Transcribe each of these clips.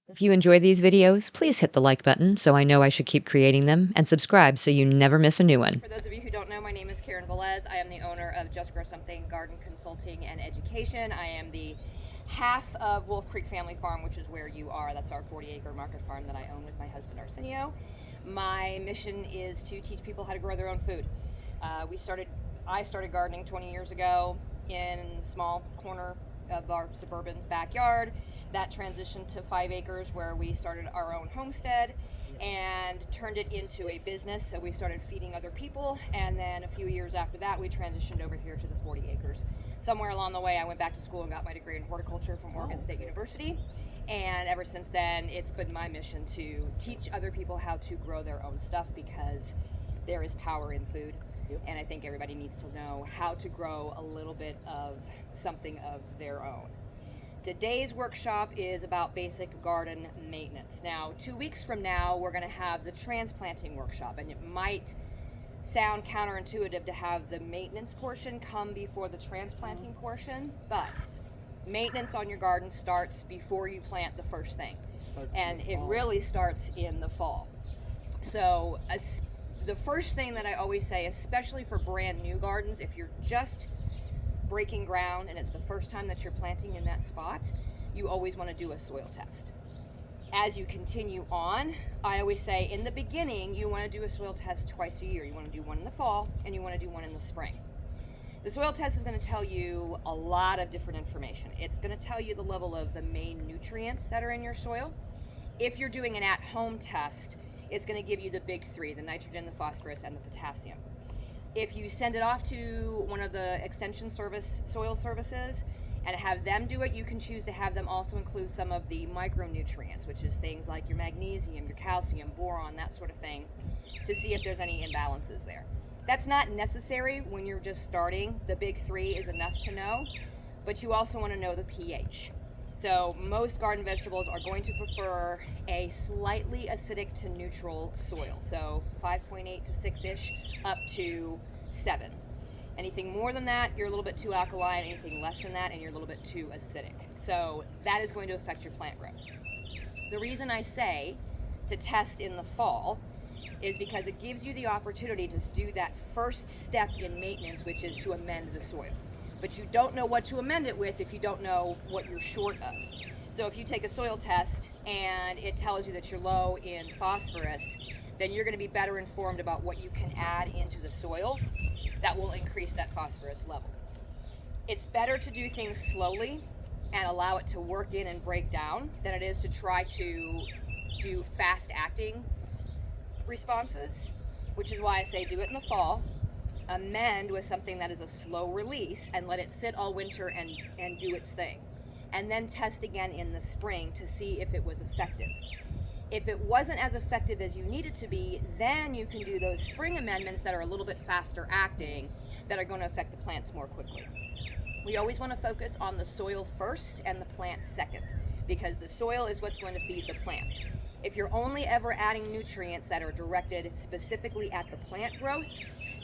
If you enjoy these videos, please hit the like button so I know I should keep creating them, and subscribe so you never miss a new one. For those of you who don't know, my name is Karen Velez. I am the owner of Just Grow Something Garden Consulting and Education. I am the half of Wolf Creek Family Farm, which is where you are. That's our 40-acre market farm that I own with my husband Arsenio. My mission is to teach people how to grow their own food. I started gardening 20 years ago in a small corner of our suburban backyard. That transitioned to 5 acres where we started our own homestead and turned it into a business. So we started feeding other people, and then a few years after that we transitioned over here to the 40 acres. Somewhere along the way I went back to school and got my degree in horticulture from Oregon State University, and ever since then it's been my mission to teach other people how to grow their own stuff, because there is power in food. And I think everybody needs to know how to grow a little bit of something of their own. Today's workshop is about basic garden maintenance. Now, 2 weeks from now, we're going to have the transplanting workshop, and it might sound counterintuitive to have the maintenance portion come before the transplanting portion, but maintenance on your garden starts before you plant the first thing, and it really starts in the fall. So the first thing that I always say, especially for brand new gardens, if you're just breaking ground and it's the first time that you're planting in that spot, you always want to do a soil test. As you continue on, I always say in the beginning you want to do a soil test twice a year. You want to do one in the fall and you want to do one in the spring. The soil test is going to tell you a lot of different information. It's going to tell you the level of the main nutrients that are in your soil. If you're doing an at-home test, it's going to give you the big three: the nitrogen, the phosphorus, and the potassium. If you send it off to one of the extension soil services and have them do it, you can choose to have them also include some of the micronutrients, which is things like your magnesium, your calcium, boron, that sort of thing, to see if there's any imbalances there. That's not necessary when you're just starting. The big three is enough to know, but you also want to know the pH. So most garden vegetables are going to prefer a slightly acidic to neutral soil. So 5.8 to 6-ish up to 7. Anything more than that, you're a little bit too alkaline. Anything less than that, and you're a little bit too acidic. So that is going to affect your plant growth. The reason I say to test in the fall is because it gives you the opportunity to do that first step in maintenance, which is to amend the soil. But you don't know what to amend it with if you don't know what you're short of. So if you take a soil test and it tells you that you're low in phosphorus, then you're going to be better informed about what you can add into the soil that will increase that phosphorus level. It's better to do things slowly and allow it to work in and break down than it is to try to do fast acting responses, which is why I say do it in the fall. Amend with something that is a slow release and let it sit all winter and do its thing, and then test again in the spring to see if it was effective. If it wasn't as effective as you need it to be, then you can do those spring amendments that are a little bit faster acting, that are going to affect the plants more quickly. We always want to focus on the soil first and the plant second, because the soil is what's going to feed the plant. If you're only ever adding nutrients that are directed specifically at the plant growth,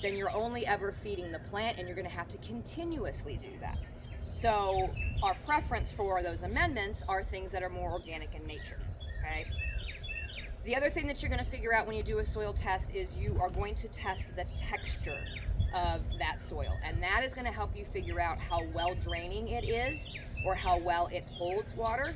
then you're only ever feeding the plant, and you're going to have to continuously do that. So our preference for those amendments are things that are more organic in nature. Okay. The other thing that you're going to figure out when you do a soil test is you are going to test the texture of that soil, and that is going to help you figure out how well draining it is or how well it holds water.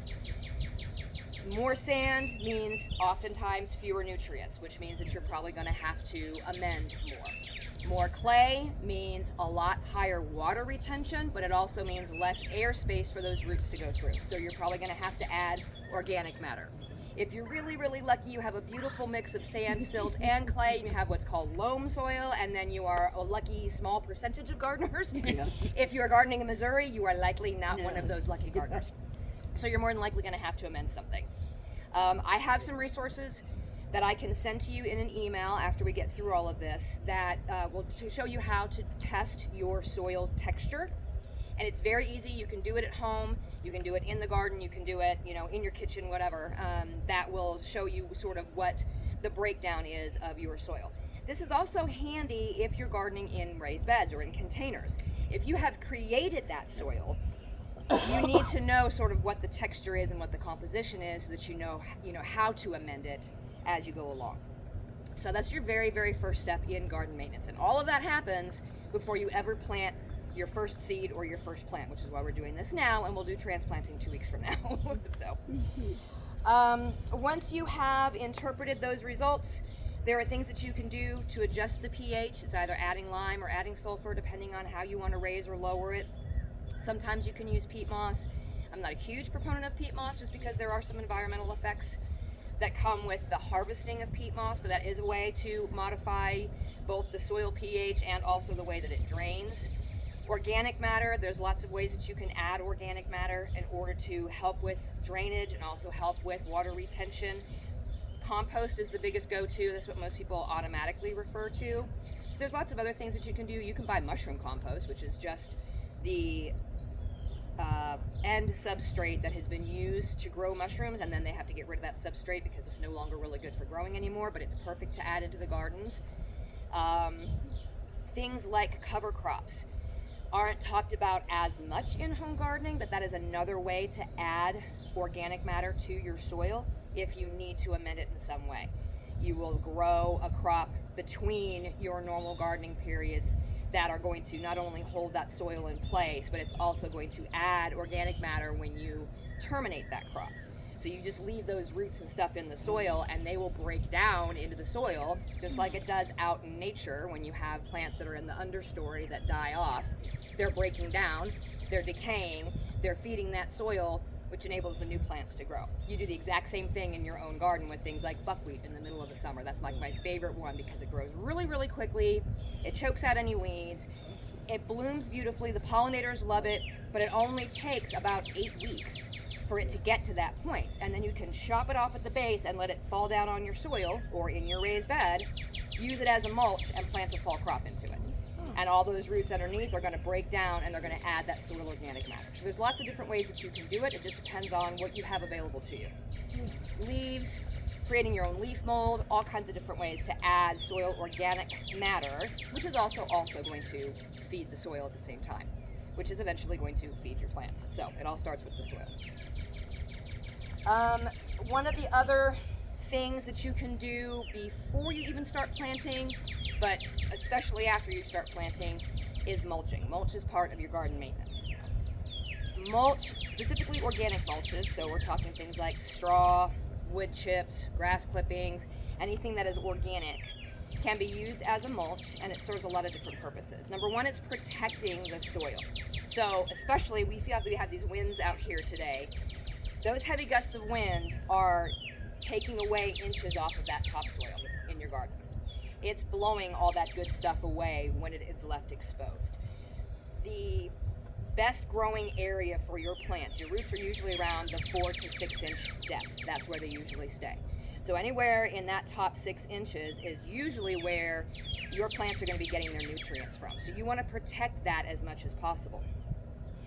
More sand means oftentimes fewer nutrients, which means that you're probably going to have to amend more. More clay means a lot higher water retention, but it also means less airspace for those roots to go through. So you're probably going to have to add organic matter. If you're really, really lucky, you have a beautiful mix of sand, silt, and clay. You have what's called loam soil, and then you are a lucky small percentage of gardeners. Yeah. If you're gardening in Missouri, you are likely not one of those lucky gardeners. So you're more than likely going to have to amend something. I have some resources that I can send to you in an email after we get through all of this that will show you how to test your soil texture. And it's very easy. You can do it at home. You can do it in the garden. You can do it, in your kitchen, whatever. That will show you sort of what the breakdown is of your soil. This is also handy if you're gardening in raised beds or in containers. If you have created that soil, you need to know sort of what the texture is and what the composition is so that you know how to amend it as you go along. So that's your very, very first step in garden maintenance. And all of that happens before you ever plant your first seed or your first plant, which is why we're doing this now, and we'll do transplanting 2 weeks from now. So once you have interpreted those results, there are things that you can do to adjust the pH. It's either adding lime or adding sulfur, depending on how you want to raise or lower it. Sometimes you can use peat moss. I'm not a huge proponent of peat moss just because there are some environmental effects that come with the harvesting of peat moss, but that is a way to modify both the soil pH and also the way that it drains. Organic matter, there's lots of ways that you can add organic matter in order to help with drainage and also help with water retention. Compost is the biggest go-to. That's what most people automatically refer to. There's lots of other things that you can do. You can buy mushroom compost, which is just the end substrate that has been used to grow mushrooms, and then they have to get rid of that substrate because it's no longer really good for growing anymore, but it's perfect to add into the gardens. Things like cover crops aren't talked about as much in home gardening, but that is another way to add organic matter to your soil if you need to amend it in some way. You will grow a crop between your normal gardening periods that are going to not only hold that soil in place, but it's also going to add organic matter when you terminate that crop. So you just leave those roots and stuff in the soil and they will break down into the soil just like it does out in nature when you have plants that are in the understory that die off. They're breaking down, they're decaying, they're feeding that soil, which enables the new plants to grow. You do the exact same thing in your own garden with things like buckwheat in the middle of the summer. That's like my favorite one because it grows really, really quickly. It chokes out any weeds. It blooms beautifully. The pollinators love it, but it only takes about 8 weeks for it to get to that point. And then you can chop it off at the base and let it fall down on your soil or in your raised bed, use it as a mulch and plant a fall crop into it. And all those roots underneath are going to break down and they're going to add that soil organic matter. So there's lots of different ways that you can do it. It just depends on what you have available to you. Leaves, creating your own leaf mold, all kinds of different ways to add soil organic matter, which is also going to feed the soil at the same time, which is eventually going to feed your plants. So it all starts with the soil. One of the other things that you can do before you even start planting, but especially after you start planting, is mulching. Mulch is part of your garden maintenance. Mulch, specifically organic mulches, so we're talking things like straw, wood chips, grass clippings, anything that is organic can be used as a mulch, and it serves a lot of different purposes. Number one, it's protecting the soil. So especially we have these winds out here today. Those heavy gusts of wind are taking away inches off of that topsoil in your garden. It's blowing all that good stuff away when it is left exposed. The best growing area for your plants, your roots are usually around the 4 to 6 inch depth. That's where they usually stay. So anywhere in that top 6 inches is usually where your plants are going to be getting their nutrients from. So you want to protect that as much as possible.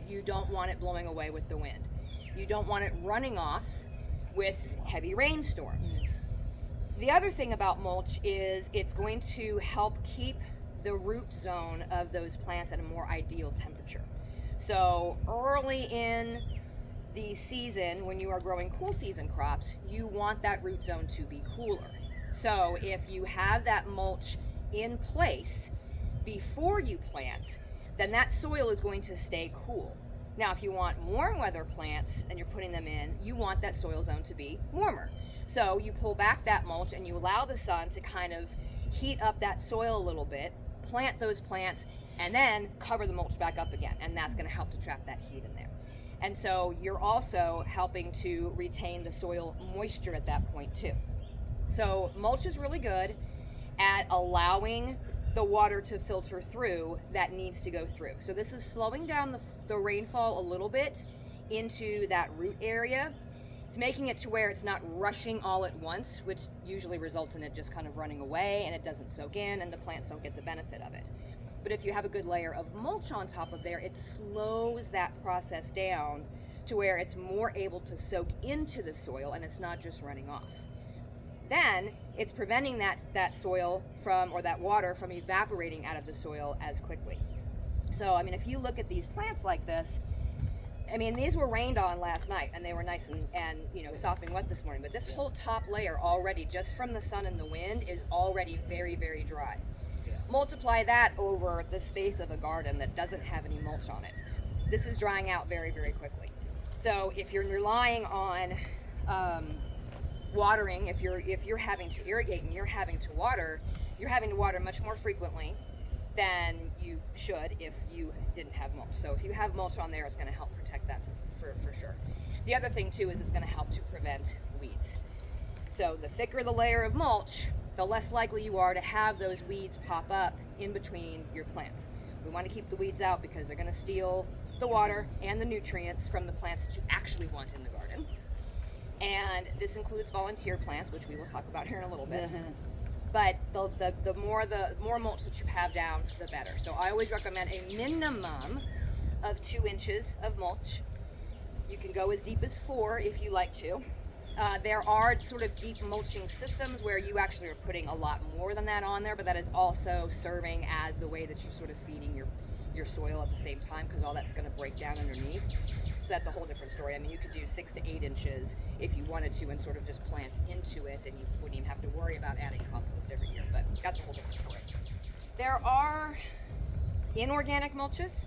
You don't want it blowing away with the wind. You don't want it running off with heavy rainstorms. The other thing about mulch is it's going to help keep the root zone of those plants at a more ideal temperature. So early in the season, when you are growing cool season crops, you want that root zone to be cooler. So if you have that mulch in place before you plant, then that soil is going to stay cool. Now, if you want warm weather plants and you're putting them in, you want that soil zone to be warmer. So you pull back that mulch and you allow the sun to kind of heat up that soil a little bit, plant those plants, and then cover the mulch back up again. And that's going to help to trap that heat in there. And so you're also helping to retain the soil moisture at that point too. So mulch is really good at allowing the water to filter through that needs to go through. So this is slowing down the rainfall a little bit into that root area. It's making it to where it's not rushing all at once, which usually results in it just kind of running away and it doesn't soak in and the plants don't get the benefit of it. But if you have a good layer of mulch on top of there, it slows that process down to where it's more able to soak into the soil and it's not just running off. Then it's preventing that soil from, or that water from evaporating out of the soil as quickly. So, I mean, if you look at these plants like this, I mean, these were rained on last night, and they were nice and sopping wet this morning. But this whole top layer already, just from the sun and the wind, is already very, very dry. Multiply that over the space of a garden that doesn't have any mulch on it. This is drying out very, very quickly. So if you're relying on watering, if you're having to irrigate and you're having to water much more frequently than you should if you didn't have mulch. So if you have mulch on there, it's going to help protect that for sure. The other thing too is it's going to help to prevent weeds. So the thicker the layer of mulch, the less likely you are to have those weeds pop up in between your plants. We want to keep the weeds out because they're going to steal the water and the nutrients from the plants that you actually want in the garden. And this includes volunteer plants, which we will talk about here in a little bit. But the more mulch that you have down, the better. So I always recommend a minimum of 2 inches of mulch. You can go as deep as 4 if you like to. There are sort of deep mulching systems where you actually are putting a lot more than that on there, but that is also serving as the way that you're sort of feeding your soil at the same time, because all that's going to break down underneath. So that's a whole different story. I mean, you could do 6 to 8 inches if you wanted to and sort of just plant into it, and you wouldn't even have to worry about adding compost every year, but that's a whole different story. There are inorganic mulches,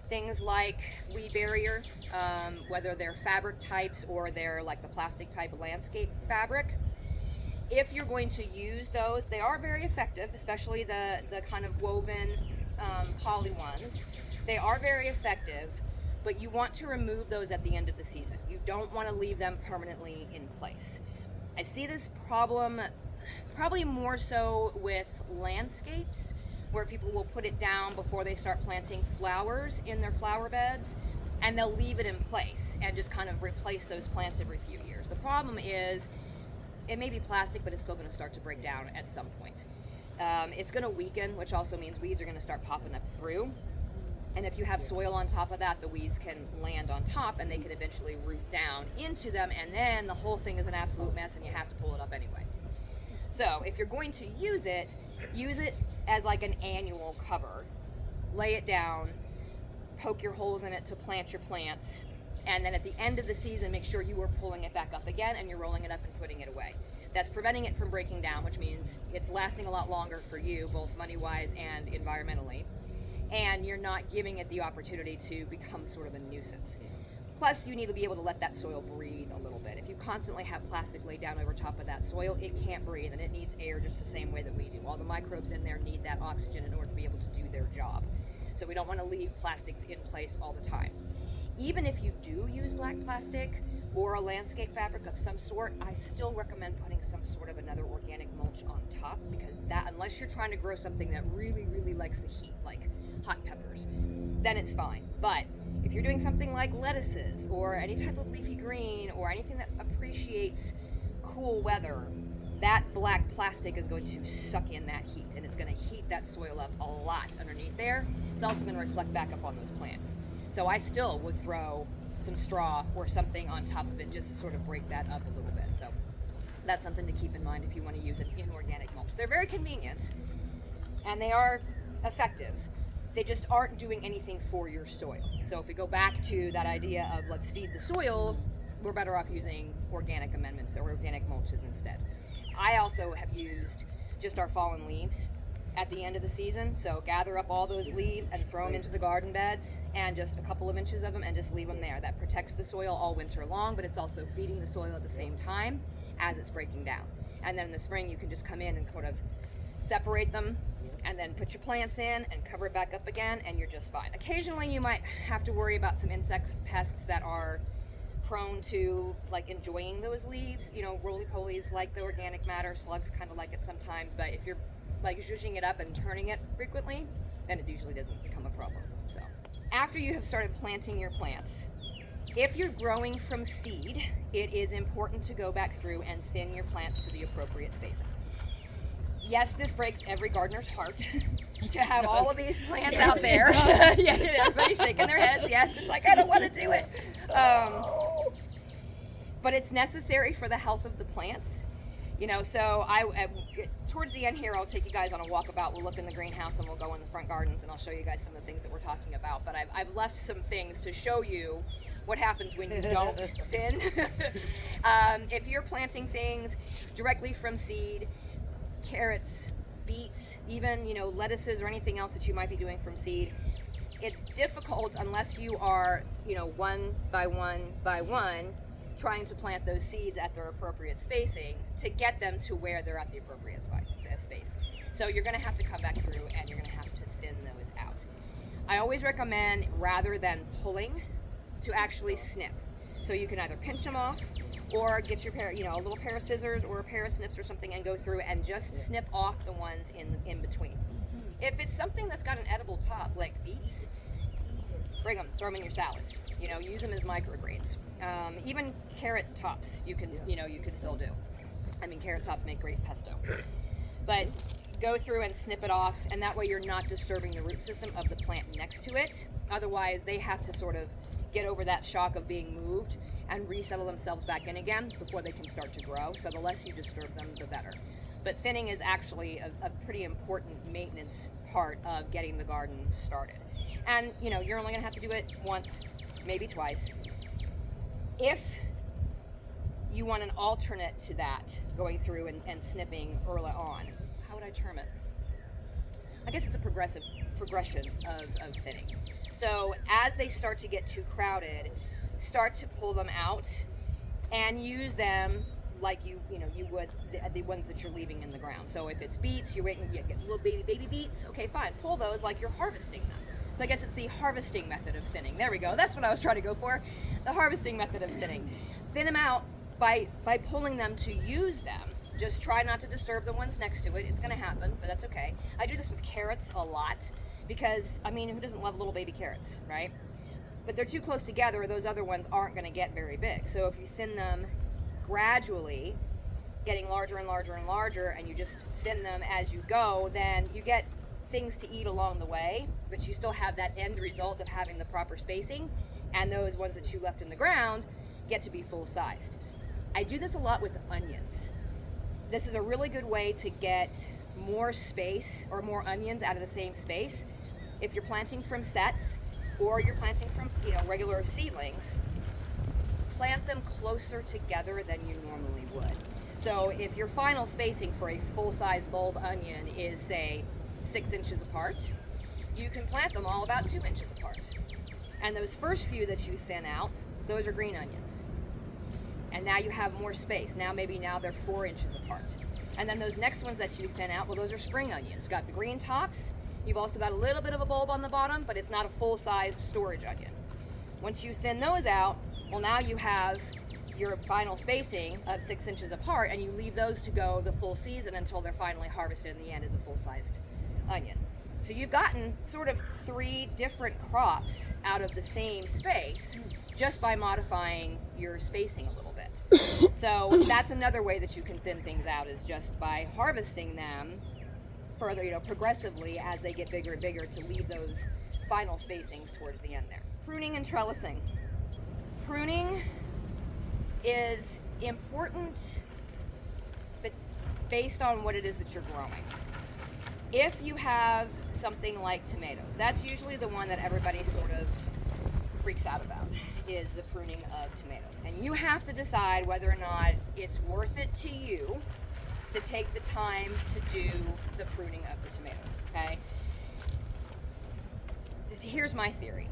things like weed barrier, whether they're fabric types or they're like the plastic type landscape fabric. If you're going to use those, they are very effective, especially the kind of woven poly ones. They are very effective, but you want to remove those at the end of the season. You don't want to leave them permanently in place. I see this problem probably more so with landscapes, where people will put it down before they start planting flowers in their flower beds, and they'll leave it in place and just kind of replace those plants every few years. The problem is it may be plastic, but it's still going to start to break down at some point. It's going to weaken, which also means weeds are going to start popping up through. And if you have soil on top of that, the weeds can land on top and they can eventually root down into them, and then the whole thing is an absolute mess and you have to pull it up anyway. So if you're going to use it as like an annual cover. Lay it down, poke your holes in it to plant your plants, and then at the end of the season, make sure you are pulling it back up again and you're rolling it up and putting it away. That's preventing it from breaking down, which means it's lasting a lot longer for you, both money-wise and environmentally. And you're not giving it the opportunity to become sort of a nuisance. Plus, you need to be able to let that soil breathe a little bit. If you constantly have plastic laid down over top of that soil, it can't breathe, and it needs air just the same way that we do. All the microbes in there need that oxygen in order to be able to do their job. So we don't want to leave plastics in place all the time. Even if you do use black plastic or a landscape fabric of some sort, I still recommend putting some sort of another organic mulch on top, because that, unless you're trying to grow something that really, really likes the heat, like hot peppers, then it's fine. But if you're doing something like lettuces or any type of leafy green or anything that appreciates cool weather, that black plastic is going to suck in that heat, and it's going to heat that soil up a lot underneath there. It's also going to reflect back up on those plants. So I still would throw some straw or something on top of it just to sort of break that up a little bit. So that's something to keep in mind if you want to use an inorganic mulch. They're very convenient and they are effective. They just aren't doing anything for your soil. So if we go back to that idea of let's feed the soil, we're better off using organic amendments or organic mulches instead. I also have used just our fallen leaves at the end of the season. So gather up all those leaves and throw them into the garden beds, and just a couple of inches of them, and just leave them there. That protects the soil all winter long, but it's also feeding the soil at the same time as it's breaking down. And then in the spring, you can just come in and kind of separate them and then put your plants in and cover it back up again, and you're just fine. Occasionally you might have to worry about some insect pests that are prone to like enjoying those leaves. You know, roly-polies like the organic matter, slugs kind of like it sometimes, but if you're like zhuzhing it up and turning it frequently, then it usually doesn't become a problem. So after you have started planting your plants, if you're growing from seed, it is important to go back through and thin your plants to the appropriate spacing. Yes, this breaks every gardener's heart to have all of these plants out there. Yeah, everybody's shaking their heads. Yes, it's like, I don't want to do it. But it's necessary for the health of the plants. You know, so towards the end here, I'll take you guys on a walkabout. We'll look in the greenhouse and we'll go in the front gardens and I'll show you guys some of the things that we're talking about. But I've left some things to show you what happens when you don't thin. If you're planting things directly from seed, carrots, beets, even, you know, lettuces or anything else that you might be doing from seed, it's difficult unless you are, you know, one by one by one trying to plant those seeds at their appropriate spacing to get them to where they're at the appropriate space. So you're going to have to come back through and you're going to have to thin those out. I always recommend, rather than pulling, to actually snip. So you can either pinch them off or get your pair, you know, a little pair of scissors or a pair of snips or something and go through and just snip off the ones in between. If it's something that's got an edible top, like beets, bring them, throw them in your salads. You know, use them as microgreens. Even carrot tops, you can still do. I mean, carrot tops make great pesto. But go through and snip it off, and that way you're not disturbing the root system of the plant next to it. Otherwise, they have to sort of get over that shock of being moved and resettle themselves back in again before they can start to grow. So the less you disturb them, the better. But thinning is actually a pretty important maintenance part of getting the garden started. And, you know, you're only going to have to do it once, maybe twice. If you want an alternate to that, going through and snipping early on, how would I term it? I guess it's a progression of thinning. So as they start to get too crowded, start to pull them out and use them like you would the ones that you're leaving in the ground. So if it's beets, you get little baby beets, okay, fine. Pull those like you're harvesting them. So I guess it's the harvesting method of thinning. There we go. That's what I was trying to go for. The harvesting method of thinning. Thin them out by pulling them to use them. Just try not to disturb the ones next to it. It's going to happen, but that's okay. I do this with carrots a lot because, I mean, who doesn't love little baby carrots, right? But they're too close together, or those other ones aren't going to get very big. So if you thin them gradually, getting larger and larger and larger, and you just thin them as you go, then you get things to eat along the way, but you still have that end result of having the proper spacing, and those ones that you left in the ground get to be full-sized. I do this a lot with onions. This is a really good way to get more space or more onions out of the same space. If you're planting from sets or you're planting from, you know, regular seedlings, plant them closer together than you normally would. So if your final spacing for a full-size bulb onion is, say, 6 inches apart, you can plant them all about 2 inches apart. And those first few that you thin out, those are green onions. And now you have more space. Now they're 4 inches apart. And then those next ones that you thin out, well, those are spring onions. You've got the green tops. You've also got a little bit of a bulb on the bottom, but it's not a full-sized storage onion. Once you thin those out, well, now you have your final spacing of 6 inches apart, and you leave those to go the full season until they're finally harvested in the end as a full-sized onion. So you've gotten sort of 3 different crops out of the same space just by modifying your spacing a little bit. So that's another way that you can thin things out, is just by harvesting them further, you know, progressively as they get bigger and bigger, to leave those final spacings towards the end there. Pruning and trellising. Pruning is important, but based on what it is that you're growing. If you have something like tomatoes, that's usually the one that everybody sort of freaks out about, is the pruning of tomatoes. And you have to decide whether or not it's worth it to you to take the time to do the pruning of the tomatoes, okay? Here's my theory.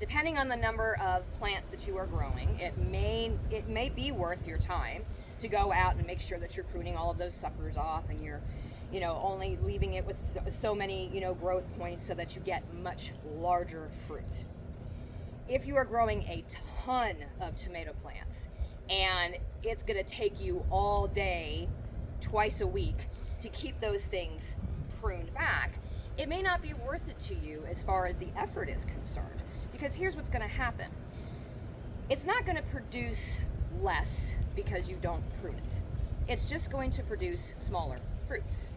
Depending on the number of plants that you are growing, it may be worth your time to go out and make sure that you're pruning all of those suckers off, and you're, you know, only leaving it with so many, you know, growth points so that you get much larger fruit. If you are growing a ton of tomato plants and it's going to take you all day, twice a week, to keep those things pruned back, it may not be worth it to you as far as the effort is concerned. Because here's what's going to happen. It's not going to produce less because you don't prune it. It's just going to produce smaller fruits.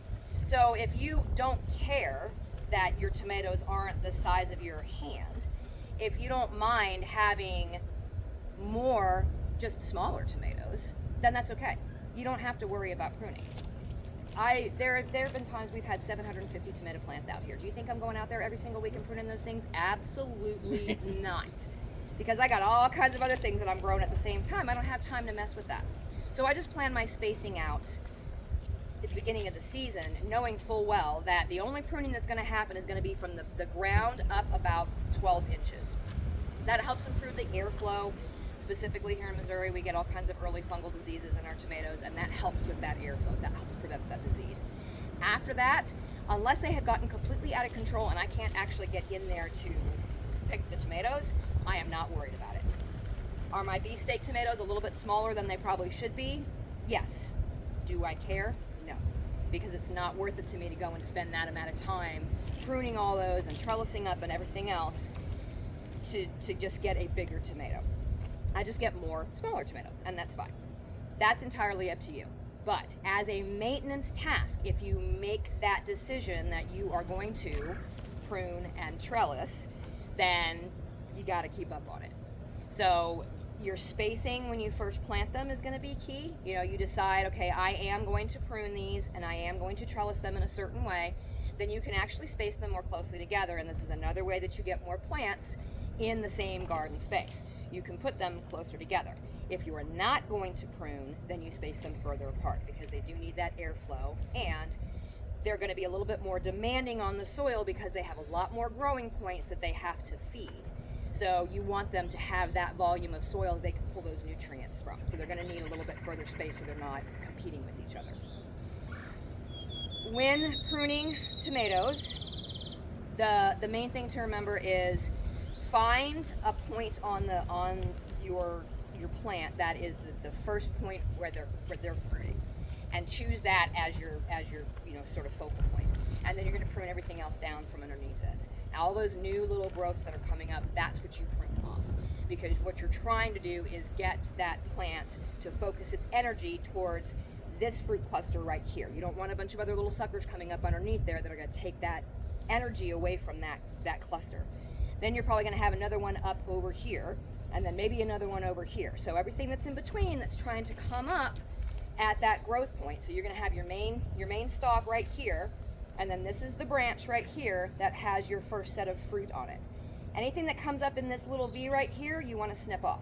So if you don't care that your tomatoes aren't the size of your hand, if you don't mind having more, just smaller tomatoes, then that's okay. You don't have to worry about pruning. There have been times we've had 750 tomato plants out here. Do you think I'm going out there every single week and pruning those things? Absolutely not. because I got all kinds of other things that I'm growing at the same time. I don't have time to mess with that. So I just plan my spacing out at the beginning of the season, knowing full well that the only pruning that's going to happen is going to be from the ground up about 12 inches. That helps improve the airflow. Specifically here in Missouri, we get all kinds of early fungal diseases in our tomatoes, and that helps with that airflow. That helps prevent that disease. After that, unless they have gotten completely out of control and I can't actually get in there to pick the tomatoes, I am not worried about it. Are my beefsteak tomatoes a little bit smaller than they probably should be? Yes. Do I care? No. Because it's not worth it to me to go and spend that amount of time pruning all those and trellising up and everything else to just get a bigger tomato. I just get more smaller tomatoes, and that's fine. That's entirely up to you. But as a maintenance task, if you make that decision that you are going to prune and trellis, then you got to keep up on it. So your spacing when you first plant them is going to be key. You know, you decide, okay, I am going to prune these and I am going to trellis them in a certain way. Then you can actually space them more closely together, and this is another way that you get more plants in the same garden space. You can put them closer together. If you are not going to prune, then you space them further apart because they do need that airflow, and they're going to be a little bit more demanding on the soil because they have a lot more growing points that they have to feed. So you want them to have that volume of soil that they can pull those nutrients from. So they're going to need a little bit further space so they're not competing with each other. When pruning tomatoes, the main thing to remember is find a point on your plant that is the first point where they're fruiting, and choose that as your sort of focal point. And then you're going to prune everything else down from underneath it. All those new little growths that are coming up, that's what you prune off, because what you're trying to do is get that plant to focus its energy towards this fruit cluster right here. You don't want a bunch of other little suckers coming up underneath there that are going to take that energy away from that cluster. Then you're probably going to have another one up over here, and then maybe another one over here. So everything that's in between that's trying to come up at that growth point. So you're going to have your main stalk right here, and then this is the branch right here that has your first set of fruit on it. Anything that comes up in this little V right here, you want to snip off.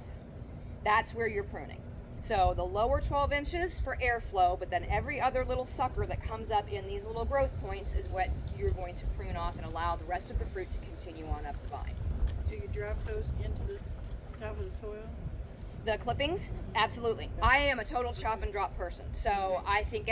That's where you're pruning. So the lower 12 inches for airflow, but then every other little sucker that comes up in these little growth points is what you're going to prune off and allow the rest of the fruit to continue on up the vine. Do you drop those into the top of the soil? The clippings? Absolutely. I am a total chop and drop person. So I think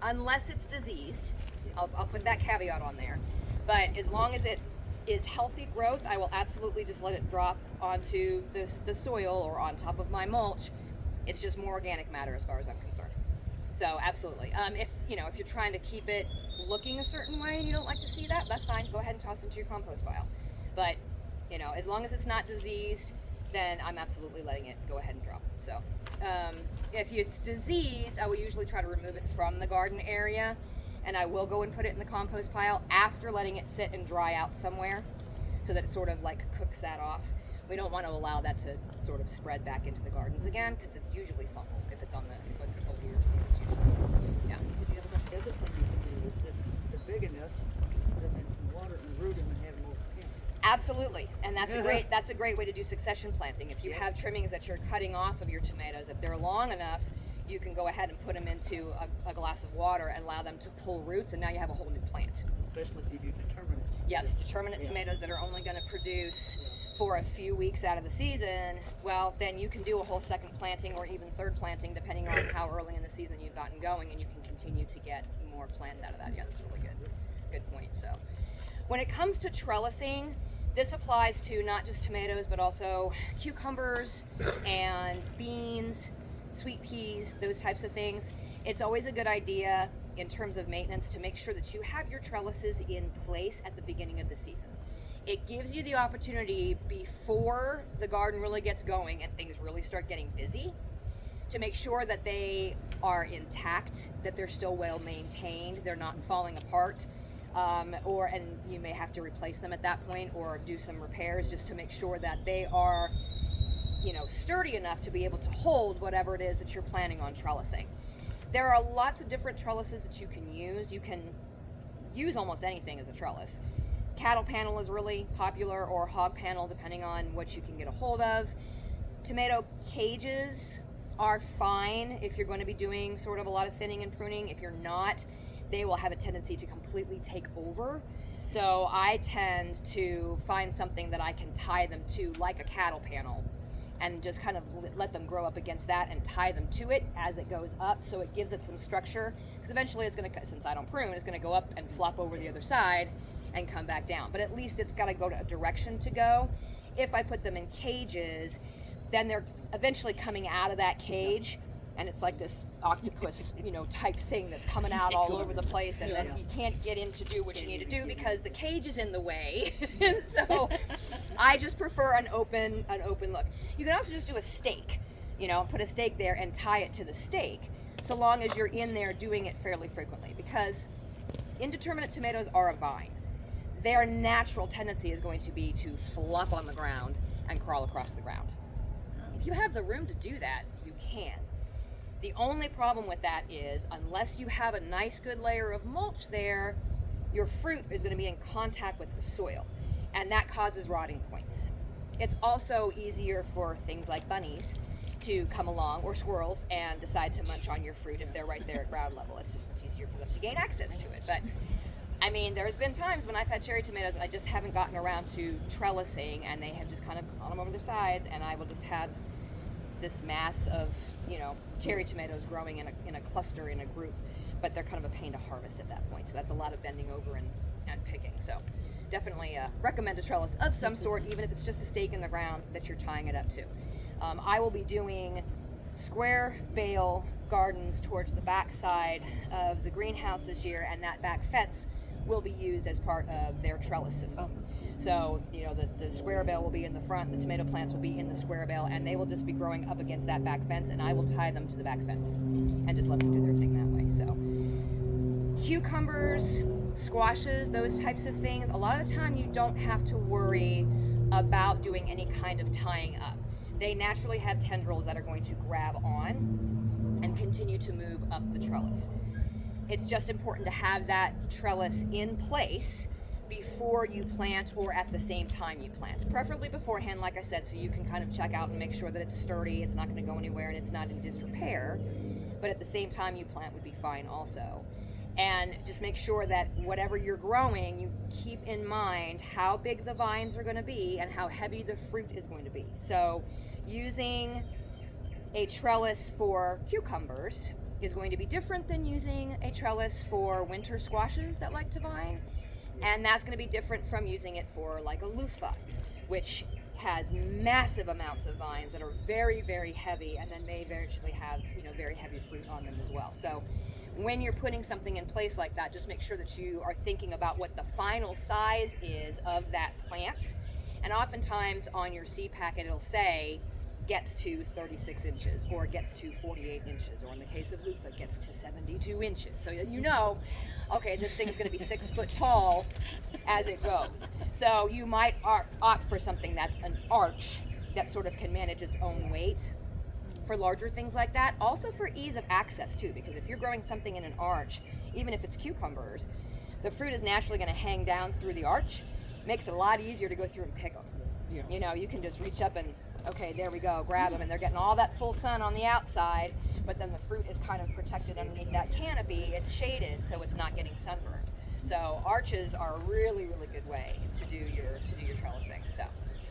unless it's diseased, I'll put that caveat on there. But as long as it is healthy growth, I will absolutely just let it drop onto the soil or on top of my mulch. It's just more organic matter as far as I'm concerned. So absolutely. If you're trying to keep it looking a certain way and you don't like to see that, that's fine. Go ahead and toss it into your compost pile. But as long as it's not diseased, then I'm absolutely letting it go ahead and drop. So if it's diseased, I will usually try to remove it from the garden area, and I will go and put it in the compost pile after letting it sit and dry out somewhere, so that it sort of like cooks that off. We don't want to allow that to sort of spread back into the gardens again, because it's usually fungal if it's a foliar. Yeah. The other thing you can do is if they're big enough, put them in some water and root them and have more plants. Absolutely, and that's a great way to do succession planting. If you have trimmings that you're cutting off of your tomatoes, if they're long enough, you can go ahead and put them into a glass of water and allow them to pull roots, and now you have a whole new plant. Especially if you do determinate. Yes, determinate tomatoes that are only going to produce for a few weeks out of the season. Well, then you can do a whole second planting or even third planting, depending on how early in the season you've gotten going, and you can continue to get more plants out of that. Yeah, that's really good point. So when it comes to trellising, this applies to not just tomatoes, but also cucumbers and beans, sweet peas, those types of things. It's always a good idea in terms of maintenance to make sure that you have your trellises in place at the beginning of the season. It gives you the opportunity before the garden really gets going and things really start getting busy to make sure that they are intact, that they're still well maintained, they're not falling apart, and you may have to replace them at that point or do some repairs just to make sure that they are sturdy enough to be able to hold whatever it is that you're planning on trellising. There are lots of different trellises that you can use. You can use almost anything as a trellis. Cattle panel is really popular, or hog panel, depending on what you can get a hold of. Tomato cages are fine if you're going to be doing sort of a lot of thinning and pruning. If you're not, they will have a tendency to completely take over. So I tend to find something that I can tie them to, like a cattle panel, and just kind of let them grow up against that and tie them to it as it goes up, so it gives it some structure. Because eventually it's going to, since I don't prune, it's going to go up and flop over the other side and come back down. But at least it's got to go to a direction to go. If I put them in cages, then they're eventually coming out of that cage, and it's like this octopus, type thing that's coming out all over the place, and then you can't get in to do what you need to do because the cage is in the way. And so I just prefer an open look. You can also just do a stake, put a stake there and tie it to the stake, so long as you're in there doing it fairly frequently, because indeterminate tomatoes are a vine. Their natural tendency is going to be to flop on the ground and crawl across the ground. If you have the room to do that, you can. The only problem with that is, unless you have a nice good layer of mulch there, your fruit is going to be in contact with the soil, and that causes rotting points. It's also easier for things like bunnies to come along, or squirrels, and decide to munch on your fruit if they're right there at ground level. It's just much easier for them to gain access to it. But there's been times when I've had cherry tomatoes and I just haven't gotten around to trellising, and they have just kind of gone over their sides, and I will just have this mass of cherry tomatoes growing in a cluster, in a group, but they're kind of a pain to harvest at that point. So that's a lot of bending over and picking. So definitely recommend a trellis of some sort, even if it's just a stake in the ground that you're tying it up to. I will be doing square bale gardens towards the back side of the greenhouse this year, and that back fence will be used as part of their trellis system. So, the square bale will be in the front, the tomato plants will be in the square bale, and they will just be growing up against that back fence, and I will tie them to the back fence and just let them do their thing that way. So, cucumbers, squashes, those types of things, a lot of the time you don't have to worry about doing any kind of tying up. They naturally have tendrils that are going to grab on and continue to move up the trellis. It's just important to have that trellis in place before you plant, or at the same time you plant. Preferably beforehand, like I said, so you can kind of check out and make sure that it's sturdy, it's not going to go anywhere, and it's not in disrepair. But at the same time you plant would be fine also. And just make sure that whatever you're growing, you keep in mind how big the vines are going to be and how heavy the fruit is going to be. So using a trellis for cucumbers is going to be different than using a trellis for winter squashes that like to vine. And that's going to be different from using it for like a loofah, which has massive amounts of vines that are very, very heavy, and then may eventually have very heavy fruit on them as well. So when you're putting something in place like that, just make sure that you are thinking about what the final size is of that plant. And oftentimes on your seed packet it'll say gets to 36 inches or gets to 48 inches, or in the case of loofah, gets to 72 inches. So okay, this thing's going to be 6 foot tall as it goes. So you might opt for something that's an arch that sort of can manage its own weight for larger things like that. Also for ease of access too, because if you're growing something in an arch, even if it's cucumbers, the fruit is naturally going to hang down through the arch. Makes it a lot easier to go through and pick them. Yeah. You can just reach up and, okay, there we go, grab them, and they're getting all that full sun on the outside, but then the fruit is kind of protected underneath that canopy. It's shaded, so it's not getting sunburned. So arches are a really, really good way to do your trellising. So,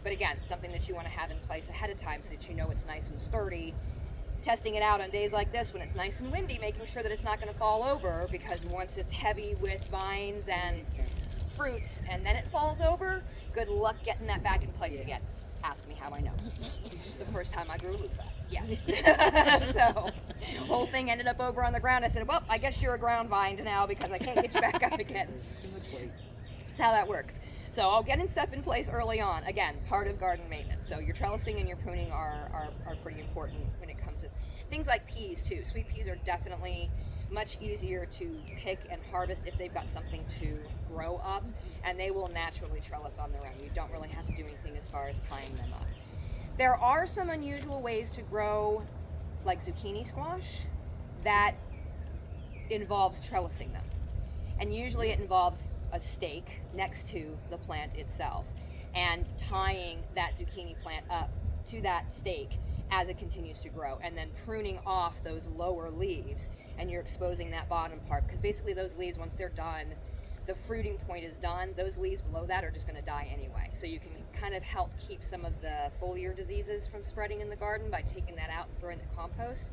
but again, something that you want to have in place ahead of time so that you know it's nice and sturdy. Testing it out on days like this when it's nice and windy, making sure that it's not going to fall over, because once it's heavy with vines and fruits and then it falls over, good luck getting that back in place again. Ask me how I know. The first time I grew loofah. Yes. So, whole thing ended up over on the ground. I said, well, I guess you're a ground vine now because I can't get you back up again. That's how that works. So I'll getting stuff in place early on. Again, part of garden maintenance. So your trellising and your pruning are pretty important when it comes to things like peas too. Sweet peas are definitely much easier to pick and harvest if they've got something to grow up, and they will naturally trellis on their own. You don't really have to do anything as far as tying them up. There are some unusual ways to grow like zucchini squash that involves trellising them, and usually it involves a stake next to the plant itself and tying that zucchini plant up to that stake as it continues to grow, and then pruning off those lower leaves, and you're exposing that bottom part, because basically those leaves, once they're done, the fruiting point is done, those leaves below that are just going to die anyway. So you can kind of help keep some of the foliar diseases from spreading in the garden by taking that out and throwing the compost.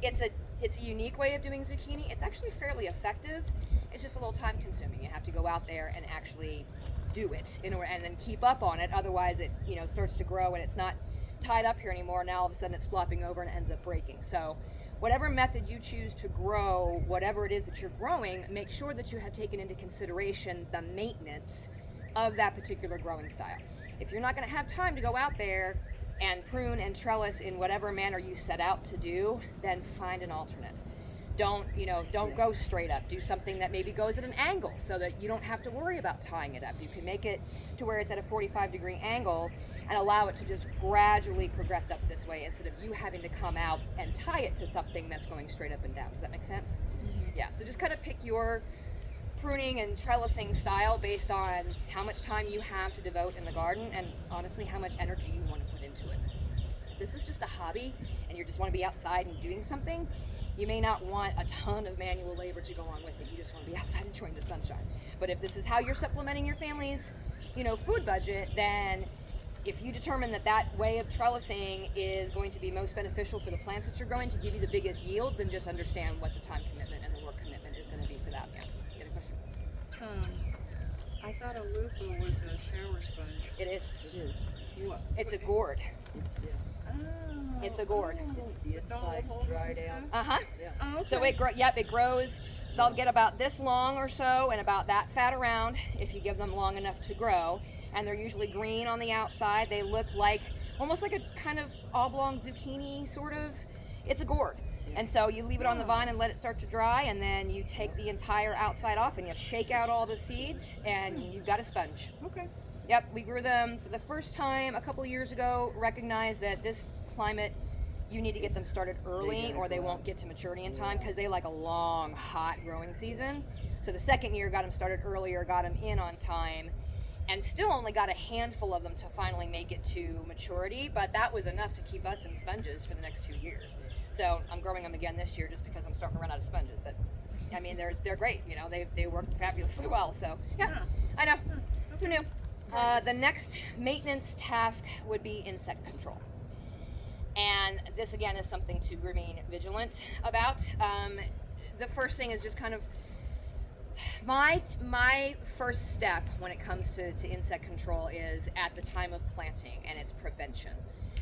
It's a unique way of doing zucchini. It's actually fairly effective. It's just a little time consuming. You have to go out there and actually do it in order, and then keep up on it. Otherwise it, you know, starts to grow and it's not tied up here anymore. Now all of a sudden it's flopping over and ends up breaking. So whatever method you choose to grow whatever it is that you're growing, make sure that you have taken into consideration the maintenance of that particular growing style. If you're not going to have time to go out there and prune and trellis in whatever manner you set out to do, then find an alternate. Don't go straight up. Do something that maybe goes at an angle so that you don't have to worry about tying it up. You can make it to where it's at a 45-degree angle and allow it to just gradually progress up this way instead of you having to come out and tie it to something that's going straight up and down. Does that make sense? Mm-hmm. Yeah, so just kind of pick your pruning and trellising style based on how much time you have to devote in the garden and honestly how much energy you want to put into it. If this is just a hobby and you just want to be outside and doing something, you may not want a ton of manual labor to go on with it. You just want to be outside enjoying the sunshine. But if this is how you're supplementing your family's, food budget, then if you determine that way of trellising is going to be most beneficial for the plants that you're growing to give you the biggest yield, then just understand what the time commitment and the work commitment is going to be for that. Yeah. You got a question? I thought a loofah was a shower sponge. It is. It is. What? It's a gourd. Oh. It's a gourd. It's All like holes and dried stuff? out. Uh-huh. Yeah. Oh, okay. So it grows. They'll get about this long or so and about that fat around if you give them long enough to grow. And they're usually green on the outside. They look like almost like a kind of oblong zucchini sort of. It's a gourd. And so you leave it on the vine and let it start to dry, and then you take the entire outside off and you shake out all the seeds and you've got a sponge. Okay. Yep, we grew them for the first time a couple of years ago, recognized that this climate you need to get them started early or they won't get to maturity in time because they like a long, hot growing season. So the second year got them started earlier, got them in on time, and still only got a handful of them to finally make it to maturity, but that was enough to keep us in sponges for the next 2 years. So I'm growing them again this year just because I'm starting to run out of sponges. But I mean, they're great. They work fabulously well. So yeah, I know. Who knew? The next maintenance task would be insect control. And this again is something to remain vigilant about. The first thing is just kind of my first step when it comes to insect control is at the time of planting, and it's prevention.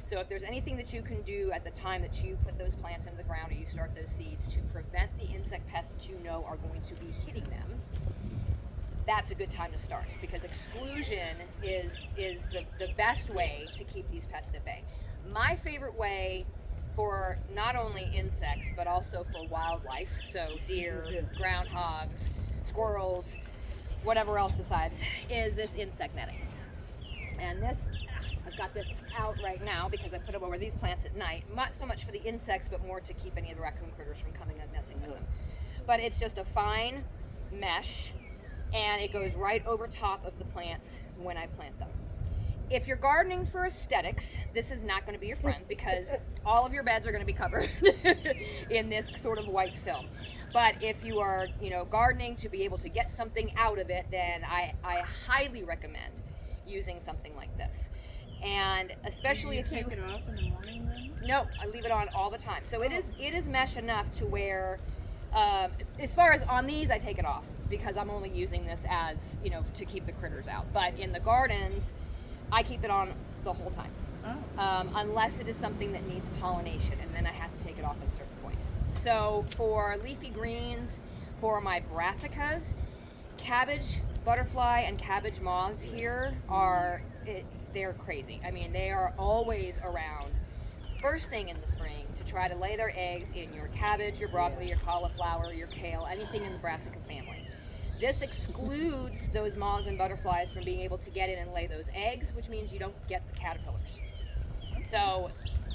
So if there's anything that you can do at the time that you put those plants into the ground or you start those seeds to prevent the insect pests that you know are going to be hitting them, that's a good time to start, because exclusion is the best way to keep these pests at bay. My favorite way for not only insects but also for wildlife, so deer, groundhogs, squirrels, whatever else decides, is this insect netting. And this, I've got this out right now because I put it over these plants at night, not so much for the insects but more to keep any of the raccoon critters from coming and messing with them. But it's just a fine mesh and it goes right over top of the plants when I plant them. If you're gardening for aesthetics, this is not going to be your friend because all of your beds are going to be covered in this sort of white film. But if you are, gardening to be able to get something out of it, then I highly recommend using something like this. And especially if you take it off in the morning then? No, I leave it on all the time. So it is mesh enough to where, as far as on these, I take it off because I'm only using this as, to keep the critters out. But in the gardens, I keep it on the whole time, unless it is something that needs pollination, and then I have to take it off at a certain point. So for leafy greens, for my brassicas, cabbage butterfly and cabbage moths here they're crazy. I mean, they are always around first thing in the spring to try to lay their eggs in your cabbage, your broccoli, your cauliflower, your kale, anything in the brassica family. This excludes those moths and butterflies from being able to get in and lay those eggs, which means you don't get the caterpillars. So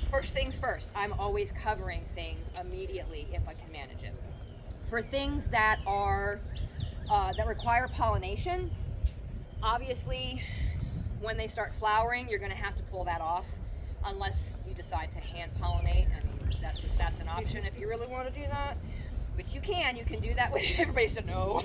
first things first, I'm always covering things immediately if I can manage it. For things that are that require pollination. Obviously, when they start flowering, you're going to have to pull that off, unless you decide to hand pollinate. I mean, that's an option if you really want to do that. Which you can do that with, everybody said no.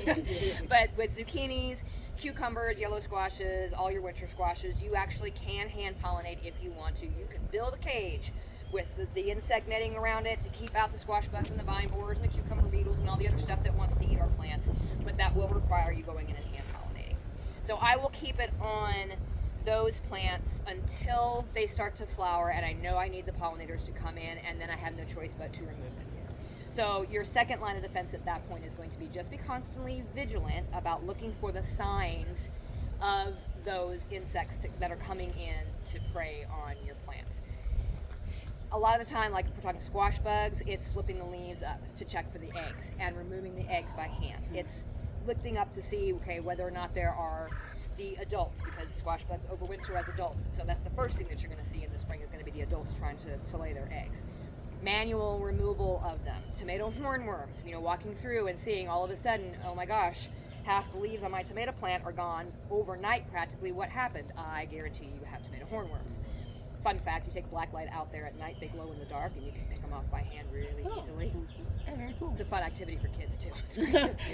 But with zucchinis, cucumbers, yellow squashes, all your winter squashes, you actually can hand pollinate if you want to. You can build a cage with the insect netting around it to keep out the squash bugs and the vine borers and the cucumber beetles and all the other stuff that wants to eat our plants, but that will require you going in and hand pollinating. So I will keep it on those plants until they start to flower, and I know I need the pollinators to come in, and then I have no choice but to remove it. So your second line of defense at that point is going to be just be constantly vigilant about looking for the signs of those insects that are coming in to prey on your plants. A lot of the time, like if we're talking squash bugs, it's flipping the leaves up to check for the eggs and removing the eggs by hand. It's lifting up to see, okay, whether or not there are the adults, because squash bugs overwinter as adults. So that's the first thing that you're going to see in the spring is going to be the adults trying to lay their eggs. Manual removal of them. Tomato hornworms, walking through and seeing all of a sudden, oh my gosh, half the leaves on my tomato plant are gone overnight practically. What happened? I guarantee you have tomato hornworms. Fun fact, you take black light out there at night, they glow in the dark, and you can pick them off by hand really easily. Very cool. It's a fun activity for kids too.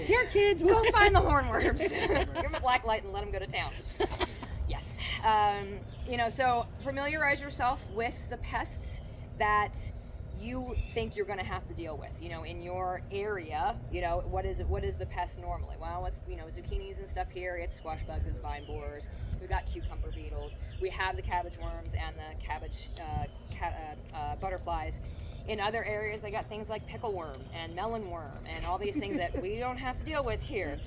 Here, kids, Go find the hornworms. Give them a black light and let them go to town. Yes. So familiarize yourself with the pests that you think you're going to have to deal with, in your area. What is the pest normally? Well, with zucchinis and stuff here, it's squash bugs, it's vine borers. We've got cucumber beetles. We have the cabbage worms and the cabbage butterflies. In other areas, they got things like pickle worm and melon worm and all these things that we don't have to deal with here.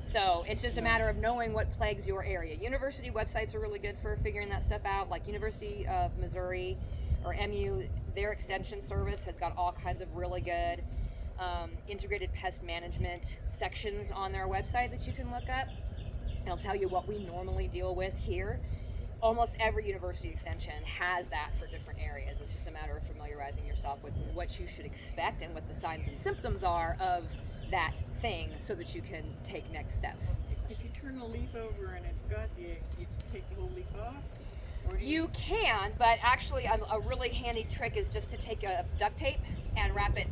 So it's just a matter of knowing what plagues your area. University websites are really good for figuring that stuff out, like University of Missouri or MU. Their extension service has got all kinds of really good integrated pest management sections on their website that you can look up. It'll tell you what we normally deal with here. Almost every university extension has that for different areas. It's just a matter of familiarizing yourself with what you should expect and what the signs and symptoms are of that thing so that you can take next steps. If you turn the leaf over and it's got the eggs, do you take the whole leaf off? Or do You can, but actually a really handy trick is just to take a duct tape and wrap it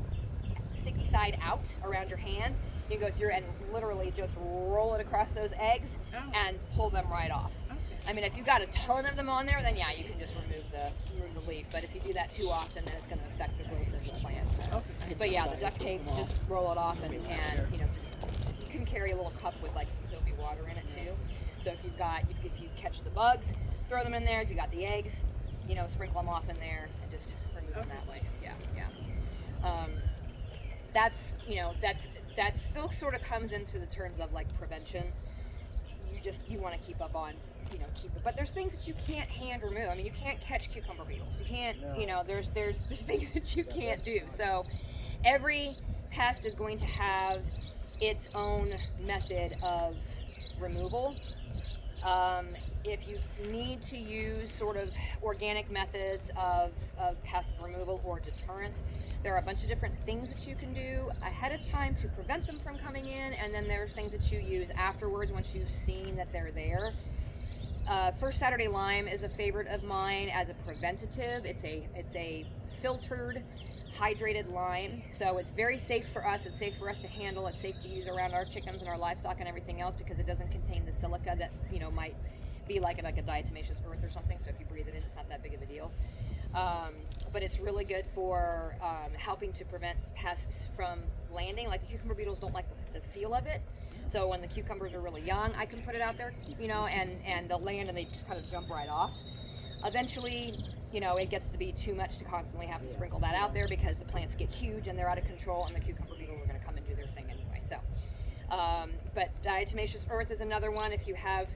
sticky side out around your hand. You can go through and literally just roll it across those eggs and pull them right off. Okay. I mean, if you've got a ton of them on there, then yeah, you can just remove the leaf. But if you do that too often, then it's going to affect the growth of the plant. So. Okay. But yeah, the duct tape, just roll it off, and just you can carry a little cup with like some soapy water in it too. So if you catch the bugs, throw them in there. If you got the eggs, sprinkle them off in there and just remove them that way. Yeah. That still sort of comes into the terms of like prevention. You want to keep up on, keep it. But there's things that you can't hand remove. I mean, you can't catch cucumber beetles. You can't, there's things that you can't do. So every pest is going to have its own method of removal. If you need to use sort of organic methods of pest removal or deterrent, there are a bunch of different things that you can do ahead of time to prevent them from coming in, and then there's things that you use afterwards once you've seen that they're there. First Saturday Lime is a favorite of mine as a preventative. It's a filtered, hydrated lime, so it's very safe for us. It's safe for us to handle. It's safe to use around our chickens and our livestock and everything else because it doesn't contain the silica that might be like a diatomaceous earth or something. So if you breathe it in, it's not that big of a deal. But it's really good for helping to prevent pests from landing. Like the cucumber beetles don't like the feel of it. So when the cucumbers are really young, I can put it out there, and they'll land and they just kind of jump right off. Eventually, it gets to be too much to constantly have to sprinkle that out there because the plants get huge and they're out of control, and the cucumber beetles are going to come and do their thing anyway. So, but diatomaceous earth is another one. If you have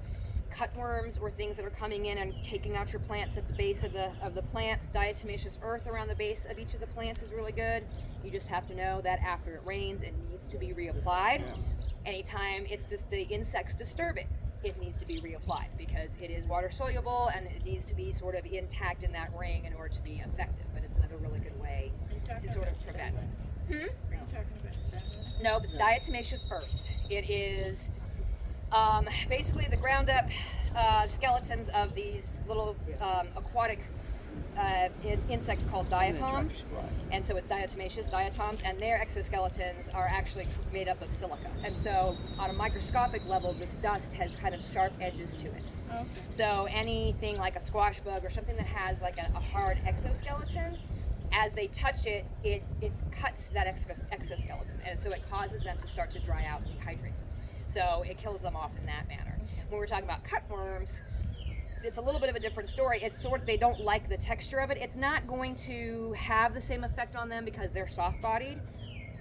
cutworms or things that are coming in and taking out your plants at the base of the plant, diatomaceous earth around the base of each of the plants is really good. You just have to know that after it rains, it needs to be reapplied. Anytime it's just the insects disturb it, it needs to be reapplied because it is water soluble and it needs to be sort of intact in that ring in order to be effective. But it's another really good way to sort of prevent. Are you talking about salmon? No, it's diatomaceous earth. It is basically the ground up skeletons of these little aquatic insects called diatoms, and so it's diatomaceous diatoms, and their exoskeletons are actually made up of silica. And so on a microscopic level, this dust has kind of sharp edges to it. Okay. So anything like a squash bug or something that has like a hard exoskeleton, as they touch it, it cuts that exoskeleton, and so it causes them to start to dry out and dehydrate. So it kills them off in that manner. When we're talking about cutworms, it's a little bit of a different story. It's sort of, they don't like the texture of it. It's not going to have the same effect on them because they're soft-bodied.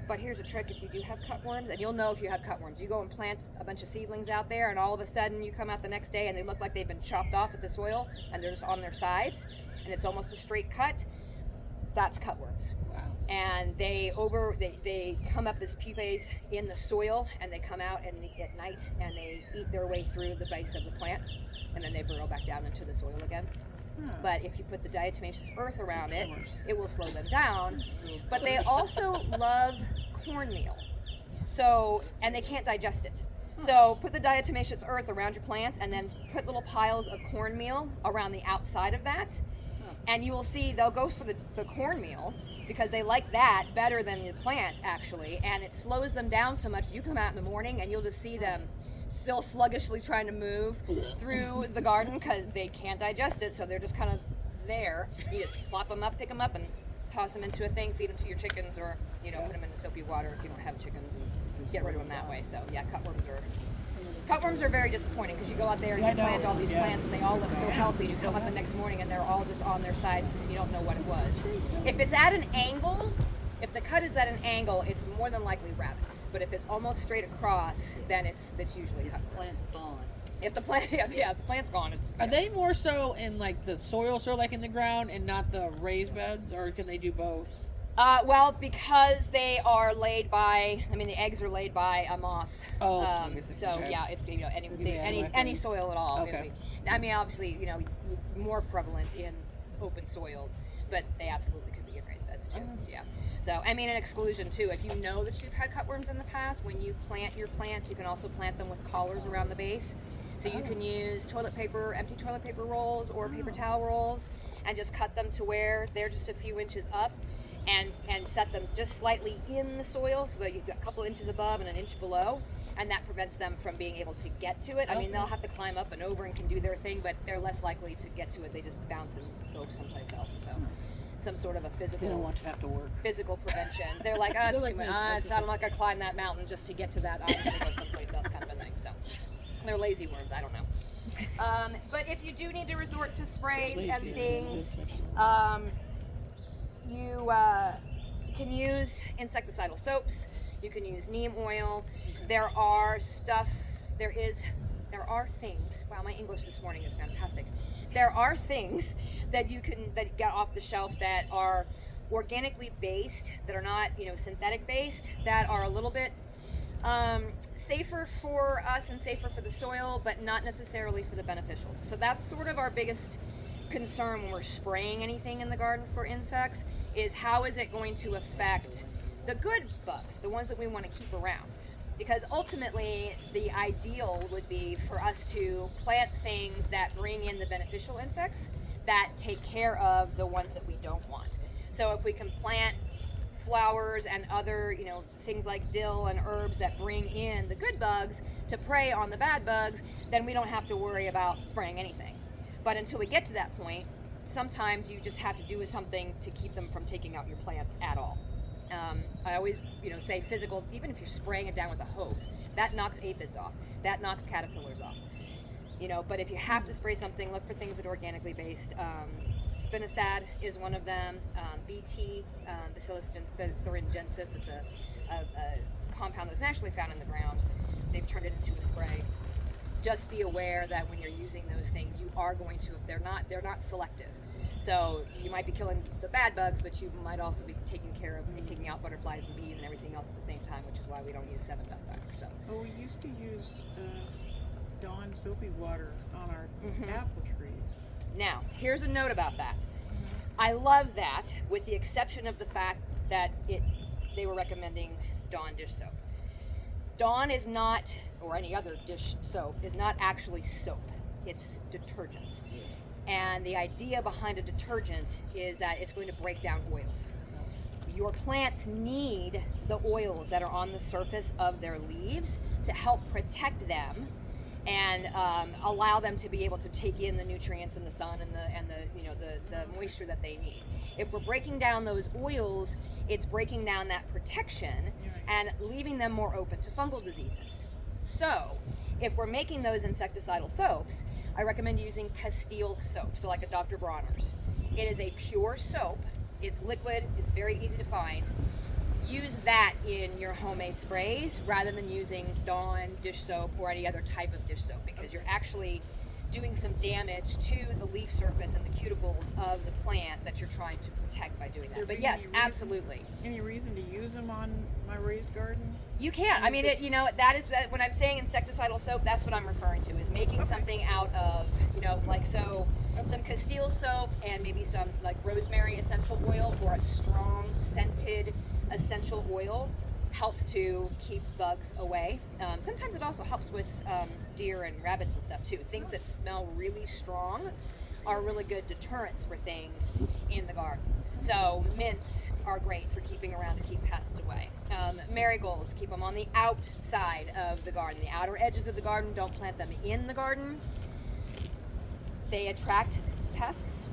But here's a trick if you do have cutworms, and you'll know if you have cutworms. You go and plant a bunch of seedlings out there, and all of a sudden you come out the next day and they look like they've been chopped off at the soil, and they're just on their sides, and it's almost a straight cut. That's cutworms. Wow. And they come up as pupae in the soil, and they come out at night and they eat their way through the base of the plant, and then they burrow back down into the soil again. But if you put the diatomaceous earth around it, it will slow them down. But they also love cornmeal, so, and they can't digest it. So put the diatomaceous earth around your plants, and then put little piles of cornmeal around the outside of that, and you will see they'll go for the cornmeal because they like that better than the plant actually, and it slows them down so much. You come out in the morning and you'll just see them still sluggishly trying to move through the garden because they can't digest it, so they're just kind of there. You just plop them up, pick them up, and toss them into a thing, feed them to your chickens, or put them in soapy water if you don't have chickens, and get rid of them that way. So yeah, cutworms are very disappointing because you go out there and you plant all these plants and they all look so healthy. You come up the next morning and they're all just on their sides and you don't know what it was. If it's at an angle, if the cut is at an angle, it's more than likely rabbits. But if it's almost straight across, then it's usually cutworms. Plant's gone. If the plant, if the plant's gone, it's. Are they more so in like the soil, so like in the ground, and not the raised beds, or can they do both? Well, because they are laid by, the eggs are laid by a moth. Oh, yeah, it's any soil at all. Okay. Obviously, more prevalent in open soil, but they absolutely could be in raised beds too. Yeah. So, an exclusion too. If you know that you've had cutworms in the past, when you plant your plants, you can also plant them with collars around the base. So you can use empty toilet paper rolls or paper towel rolls, and just cut them to where they're just a few inches up. And set them just slightly in the soil so that you get a couple inches above and an inch below, and that prevents them from being able to get to it. They'll have to climb up and over and can do their thing, but they're less likely to get to it. They just bounce and go someplace else. So some sort of a physical. They don't want to have to work. Physical prevention. They're like, it's too much. I'm not gonna climb that mountain just to get to that. I'm gonna go someplace else, kind of a thing. So they're lazy worms. I don't know. But if you do need to resort to sprays and things, you can use insecticidal soaps. You can use neem oil. There are things. Wow, my English this morning is fantastic. There are things that you get off the shelf that are organically based, that are not synthetic based, that are a little bit safer for us and safer for the soil, but not necessarily for the beneficials. So that's sort of our biggest concern when we're spraying anything in the garden for insects, is how is it going to affect the good bugs, the ones that we want to keep around. Because ultimately the ideal would be for us to plant things that bring in the beneficial insects that take care of the ones that we don't want. So if we can plant flowers and other things like dill and herbs that bring in the good bugs to prey on the bad bugs, then we don't have to worry about spraying anything. But until we get to that point, sometimes you just have to do something to keep them from taking out your plants at all. I always, say physical, even if you're spraying it down with a hose, that knocks aphids off, that knocks caterpillars off. But if you have to spray something, look for things that are organically based. Spinosad is one of them. BT, Bacillus thuringiensis, it's a compound that's naturally found in the ground. They've turned it into a spray. Just be aware that when you're using those things, you are going to, if they're not selective. So you might be killing the bad bugs, but you might also be taking out butterflies and bees and everything else at the same time, which is why we don't use 7-dust either. So. Well, we used to use Dawn soapy water on our apple trees. Now, here's a note about that. I love that, with the exception of the fact that they were recommending Dawn dish soap. Dawn is not, or any other dish soap, is not actually soap. It's detergent. And the idea behind a detergent is that it's going to break down oils. Your plants need the oils that are on the surface of their leaves to help protect them and allow them to be able to take in the nutrients and the sun and the moisture that they need. If we're breaking down those oils, it's breaking down that protection and leaving them more open to fungal diseases. So if we're making those insecticidal soaps, I recommend using Castile soap, so like a Dr. Bronner's. It is a pure soap. It's liquid. It's very easy to find. Use that in your homemade sprays rather than using Dawn dish soap or any other type of dish soap, because you're actually doing some damage to the leaf surface and the cuticles of the plant that you're trying to protect by doing that. But yes, absolutely. Any reason to use them on my raised garden? You can. I mean, that when I'm saying insecticidal soap, that's what I'm referring to, is making something out of, like some Castile soap and maybe some like rosemary essential oil or a strong scented essential oil helps to keep bugs away. Sometimes it also helps with deer and rabbits and stuff too. Things that smell really strong are really good deterrents for things in the garden. So mints are great for keeping around to keep pests away. Marigolds, keep them on the outside of the garden. The outer edges of the garden, don't plant them in the garden. They attract pests.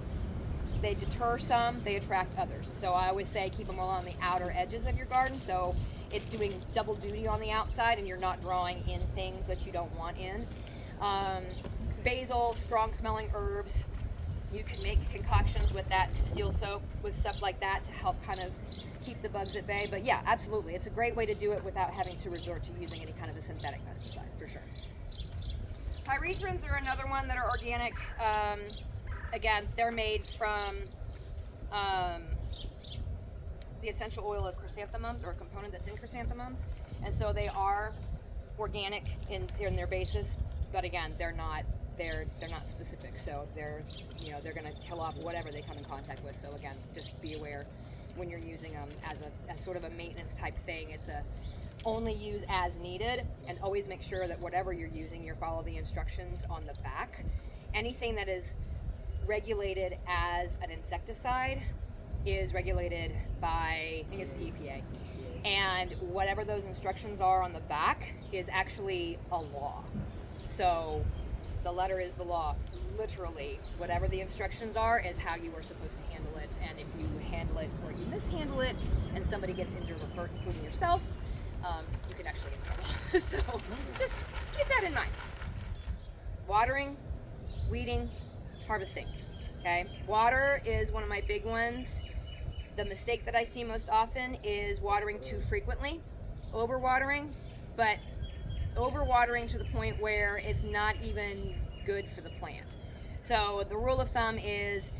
They deter some, they attract others. So I always say keep them all on the outer edges of your garden, so it's doing double duty on the outside and you're not drawing in things that you don't want in. Basil, strong smelling herbs. You can make concoctions with that Castile soap, with stuff like that to help kind of keep the bugs at bay. But yeah, absolutely. It's a great way to do it without having to resort to using any kind of a synthetic pesticide, for sure. Pyrethrins are another one that are organic. Again, they're made from the essential oil of chrysanthemums, or a component that's in chrysanthemums, and so they are organic in their basis. But again, they're not specific. So they're going to kill off whatever they come in contact with. So again, just be aware when you're using them as sort of a maintenance type thing. It's only use as needed, and always make sure that whatever you're using, you follow the instructions on the back. Anything that is regulated as an insecticide is regulated by, I think it's the EPA, and whatever those instructions are on the back is actually a law. So the letter is the law. Literally, whatever the instructions are is how you are supposed to handle it, and if you handle it or you mishandle it and somebody gets injured or hurt, including yourself, you can actually get in trouble. So just keep that in mind. Watering, weeding, harvesting. Okay, water is one of my big ones. The mistake that I see most often is watering too frequently, overwatering, but overwatering to the point where it's not even good for the plant. So the rule of thumb is,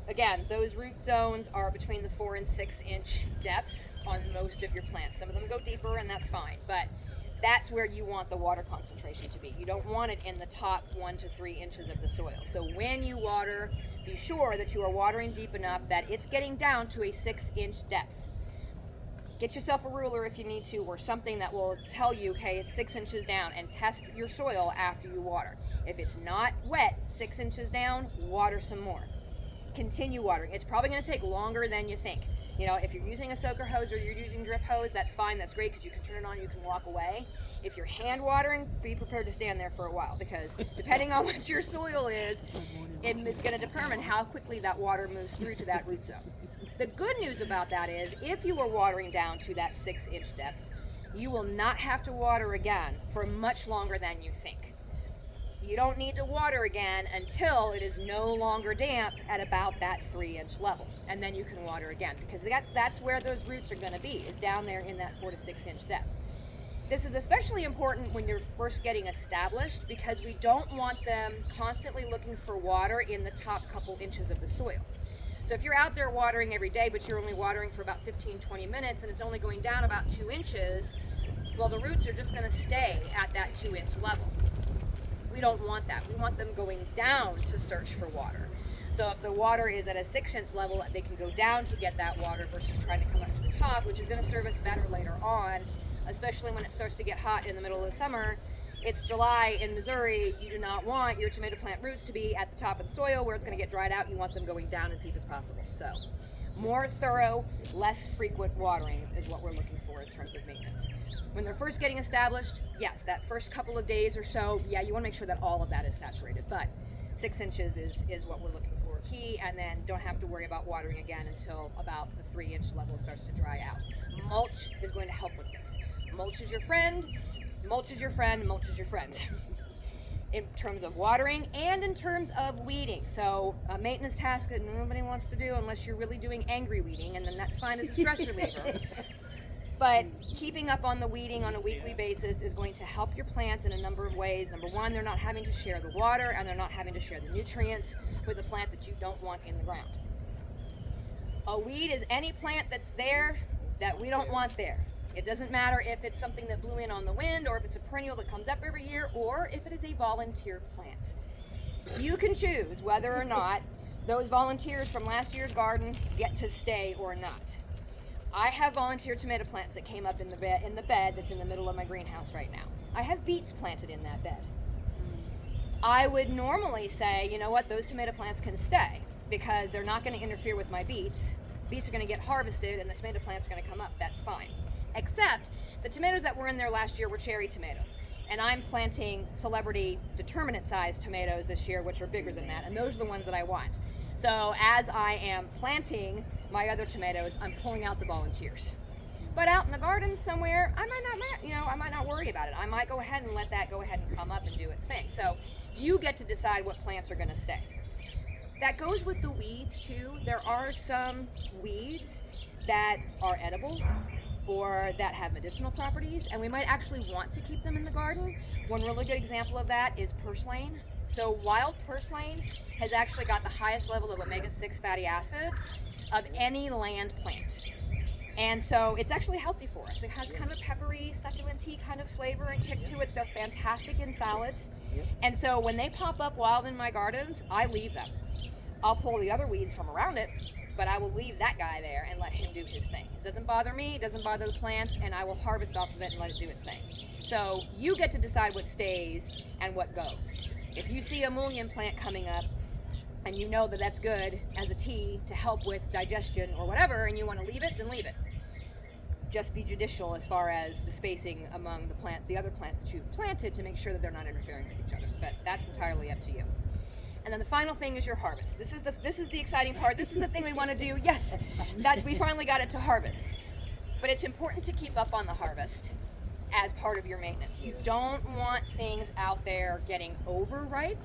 again, those root zones are between the 4 and 6 inch depths on most of your plants. Some of them go deeper, and that's fine, but that's where you want the water concentration to be. You don't want it in the top 1 to 3 inches of the soil. So when you water, be sure that you are watering deep enough that it's getting down to a 6 inch depth. Get yourself a ruler if you need to, or something that will tell you, okay, it's 6 inches down, and test your soil after you water. If it's not wet 6 inches down, water some more. Continue watering. It's probably going to take longer than you think. If you're using a soaker hose or you're using drip hose, that's fine, that's great, because you can turn it on, you can walk away. If you're hand watering, be prepared to stand there for a while, because depending on what your soil is, it's going to determine how quickly that water moves through to that root zone. The good news about that is, if you are watering down to that 6 inch depth, you will not have to water again for much longer than you think. You don't need to water again until it is no longer damp at about that 3 inch level, and then you can water again, because that's where those roots are going to be, is down there in that 4 to 6 inch depth. This is especially important when you're first getting established, because we don't want them constantly looking for water in the top couple inches of the soil. So if you're out there watering every day, but you're only watering for about 15-20 minutes and it's only going down about 2 inches, well, the roots are just going to stay at that 2 inch level. We don't want that. We want them going down to search for water. So if the water is at a 6 inch level, they can go down to get that water versus trying to come up to the top, which is going to serve us better later on especially when it starts to get hot in the middle of the summer. It's July in Missouri. You do not want your tomato plant roots to be at the top of the soil where it's going to get dried out. You want them going down as deep as possible. So more thorough, less frequent waterings is what we're looking for in terms of maintenance. When they're first getting established, yes, that first couple of days or so, yeah, you want to make sure that all of that is saturated. But 6 inches is what we're looking for key, and then don't have to worry about watering again until about the 3-inch level starts to dry out. Mulch is going to help with this. Mulch is your friend. Mulch is your friend, mulch is your friend. In terms of watering and in terms of weeding. So a maintenance task that nobody wants to do unless you're really doing angry weeding, and then that's fine as a stress reliever. But keeping up on the weeding on a weekly basis is going to help your plants in a number of ways. Number one, they're not having to share the water and they're not having to share the nutrients with a plant that you don't want in the ground. A weed is any plant that's there that we don't want there. It doesn't matter if it's something that blew in on the wind, or if it's a perennial that comes up every year, or if it is a volunteer plant. You can choose whether or not those volunteers from last year's garden get to stay or not. I have volunteer tomato plants that came up in the bed that's in the middle of my greenhouse right now. I have beets planted in that bed. I would normally say, you know what, those tomato plants can stay because they're not going to interfere with my beets. Beets are going to get harvested and the tomato plants are going to come up. That's fine. Except the tomatoes that were in there last year were cherry tomatoes. And I'm planting celebrity determinate sized tomatoes this year, which are bigger than that. And those are the ones that I want. So as I am planting my other tomatoes, I'm pulling out the volunteers. But out in the garden somewhere, I might not worry about it. I might go ahead and let that go ahead and come up and do its thing. So you get to decide what plants are going to stay. That goes with the weeds too. There are some weeds that are edible or that have medicinal properties, and we might actually want to keep them in the garden. One really good example of that is purslane. So wild purslane has actually got the highest level of omega-6 fatty acids of any land plant. And so it's actually healthy for us. It has kind of a peppery, succulent-y kind of flavor and kick to it. They're fantastic in salads. And so when they pop up wild in my gardens, I leave them. I'll pull the other weeds from around it, but I will leave that guy there and let him do his thing. It doesn't bother me, it doesn't bother the plants, and I will harvest off of it and let it do its thing. So you get to decide what stays and what goes. If you see a mullein plant coming up and you know that that's good as a tea to help with digestion or whatever, and you want to leave it, then leave it. Just be judicial as far as the spacing among the other plants that you've planted to make sure that they're not interfering with each other. But that's entirely up to you. And then the final thing is your harvest. This is the exciting part. This is the thing we want to do. Yes, we finally got it to harvest. But it's important to keep up on the harvest as part of your maintenance. You don't want things out there getting overripe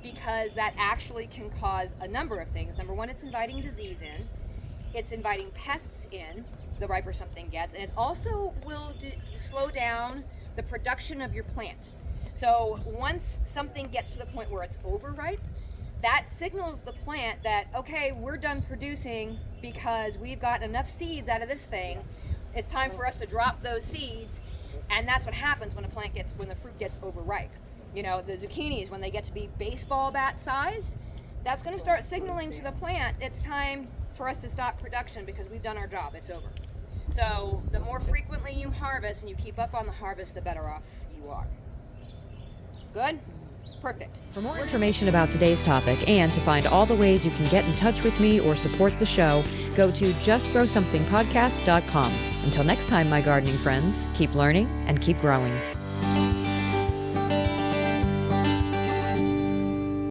because that actually can cause a number of things. Number one, it's inviting disease in. It's inviting pests in, the riper something gets. And it also will slow down the production of your plant. So once something gets to the point where it's overripe, that signals the plant that, okay, we're done producing because we've got enough seeds out of this thing. It's time for us to drop those seeds. And that's what happens when the fruit gets overripe. You know, the zucchinis, when they get to be baseball bat sized, that's going to start signaling to the plant it's time for us to stop production because we've done our job, it's over. So the more frequently you harvest and you keep up on the harvest, the better off you are. Good? Perfect. For more information about today's topic and to find all the ways you can get in touch with me or support the show, go to justgrowsomethingpodcast.com. Until next time, my gardening friends, keep learning and keep growing.